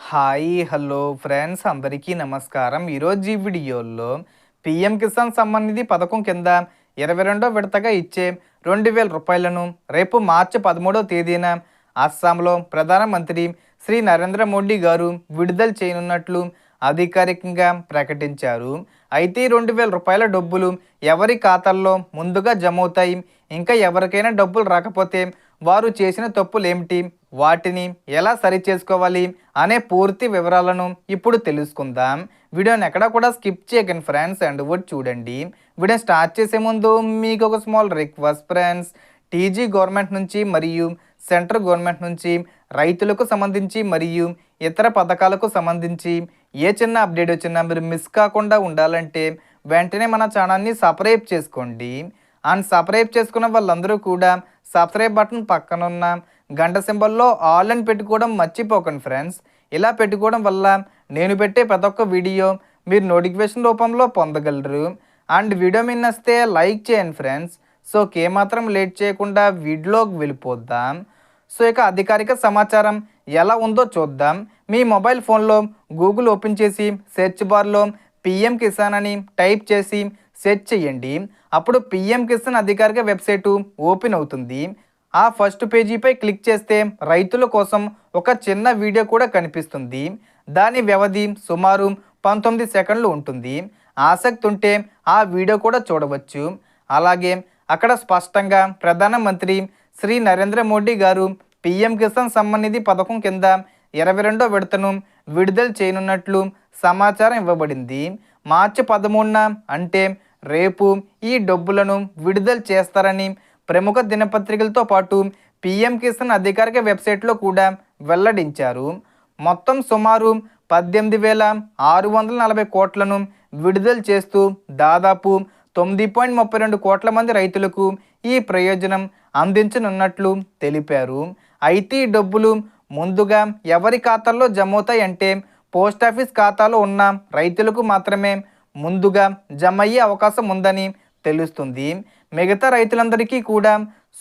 Hi hello friends అందరికీ నమస్కారం. ఈరోజు ఈ వీడియోలో పీఎం కిసాన్ సమ్మాన్ నిధి పథకం కింద 22వ విడతగా ఇచ్చే 2000 రూపాయలను రేపు మార్చి 13వ తేదీన అస్సాంలో ప్రధానమంత్రి శ్రీ నరేంద్ర మోడీ గారు విడుదల చేయనున్నట్లు అధికారికంగా ప్రకటించారు. అయితే 2000 రూపాయల డబ్బులు ఎవరి ఖాతాల్లో ముందుగా జమ అవుతాయి, ఇంకా ఎవరికైనా డబ్బులు రాకపోతే వారు చేసిన తప్పులు ఏమిటి, వాటిని ఎలా సరిచేసుకోవాలి అనే పూర్తి వివరాలను ఇప్పుడు తెలుసుకుందాం. వీడియోని ఎక్కడా కూడా స్కిప్ చేయకండి ఫ్రెండ్స్, అండ్ వర్డ్ చూడండి. వీడియో స్టార్ట్ చేసే ముందు మీకు ఒక small request friends. TG government నుంచి మరియు సెంట్రల్ గవర్నమెంట్ నుంచి రైతులకు సంబంధించి మరియు ఇతర పథకాలకు సంబంధించి ఏ చిన్న అప్డేట్ వచ్చినా మీరు మిస్ కాకుండా ఉండాలంటే వెంటనే మన ఛానల్ని సబ్స్క్రైబ్ చేసుకోండి. అండ్ సబ్స్క్రైబ్ చేసుకున్న వాళ్ళందరూ కూడా సబ్స్క్రైబ్ బటన్ పక్కనున్న గంట సింబల్లో ఆల్ అని పెట్టుకోవడం మర్చిపోకండి ఫ్రెండ్స్. ఇలా పెట్టుకోవడం వల్ల నేను పెట్టే ప్రతి ఒక్క వీడియో మీరు నోటిఫికేషన్ రూపంలో పొందగలరు. అండ్ వీడియో మీద నచ్చితే లైక్ చేయండి ఫ్రెండ్స్. సో ఏమాత్రం లేట్ చేయకుండా వీడియోకి వెళ్ళిపోద్దాం. సో ఇక అధికారిక సమాచారం ఎలా ఉందో చూద్దాం. మీ మొబైల్ ఫోన్లో గూగుల్ ఓపెన్ చేసి సెర్చ్ బార్లో పిఎం కిసాన్ అని టైప్ చేసి సెర్చ్ చేయండి. అప్పుడు పిఎం కిసాన్ అధికారిక వెబ్సైటు ఓపెన్ అవుతుంది. ఆ ఫస్ట్ పేజీపై క్లిక్ చేస్తే రైతుల కోసం ఒక చిన్న వీడియో కూడా కనిపిస్తుంది. దాని వ్యవధి సుమారు 19 సెకండ్లు ఉంటుంది. ఆసక్తి ఉంటే ఆ వీడియో కూడా చూడవచ్చు. అలాగే అక్కడ స్పష్టంగా ప్రధానమంత్రి శ్రీ నరేంద్ర మోడీ గారు పిఎం కిసాన్ సమ్మాన్ నిధి పథకం కింద 22వ విడతను విడుదల చేయనున్నట్లు సమాచారం ఇవ్వబడింది. మార్చి 13న అంటే రేపు ఈ డబ్బులను విడుదల చేస్తారని ప్రముఖ దినపత్రికలతో పాటు పిఎం కిసాన్ అధికారిక వెబ్సైట్లో కూడా వెల్లడించారు. మొత్తం సుమారు 18,640 కోట్లను విడుదల చేస్తూ దాదాపు 9.32 కోట్ల మంది రైతులకు ఈ ప్రయోజనం అందించనున్నట్లు తెలిపారు. అయితే ఈ డబ్బులు ముందుగా ఎవరి ఖాతాల్లో జమ అవుతాయంటే పోస్టాఫీస్ ఖాతాలో ఉన్న రైతులకు మాత్రమే ముందుగా జమ అయ్యే అవకాశం ఉందని తెలుస్తుంది. మిగతా రైతులందరికీ కూడా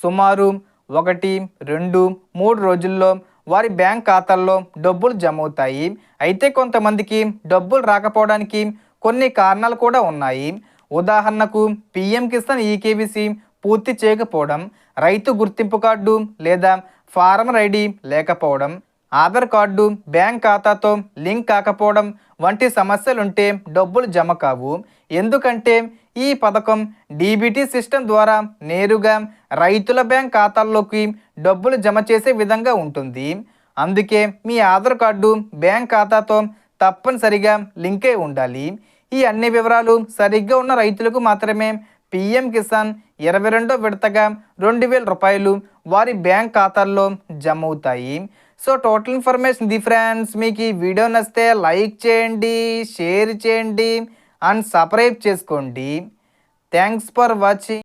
సుమారు 1, 2, 3 రోజుల్లో వారి బ్యాంక్ ఖాతాల్లో డబ్బులు జమ అవుతాయి. అయితే కొంతమందికి డబ్బులు రాకపోవడానికి కొన్ని కారణాలు కూడా ఉన్నాయి. ఉదాహరణకు పిఎం కిసాన్ ఈకేవీసీ పూర్తి చేయకపోవడం, రైతు గుర్తింపు కార్డు లేదా ఫార్మర్ ఐడి లేకపోవడం, ఆధార్ కార్డు బ్యాంక్ ఖాతాతో లింక్ కాకపోవడం వంటి సమస్యలుంటే డబ్బులు జమ కావు. ఎందుకంటే ఈ పథకం డీబీటీ సిస్టమ్ ద్వారా నేరుగా రైతుల బ్యాంక్ ఖాతాల్లోకి డబ్బులు జమ చేసే విధంగా ఉంటుంది. అందుకే మీ ఆధార్ కార్డు బ్యాంక్ ఖాతాతో తప్పనిసరిగా లింకే ఉండాలి. ఈ అన్ని వివరాలు సరిగ్గా ఉన్న రైతులకు మాత్రమే పిఎం కిసాన్ 22వ విడతగా 2000 రూపాయలు వారి బ్యాంక్ ఖాతాల్లో జమ అవుతాయి. So total information the friends. మీకు ఈ వీడియో నచ్చితే లైక్ చేయండి, షేర్ చేయండి అండ్ సబ్స్క్రైబ్ చేసుకోండి. Thanks for watching.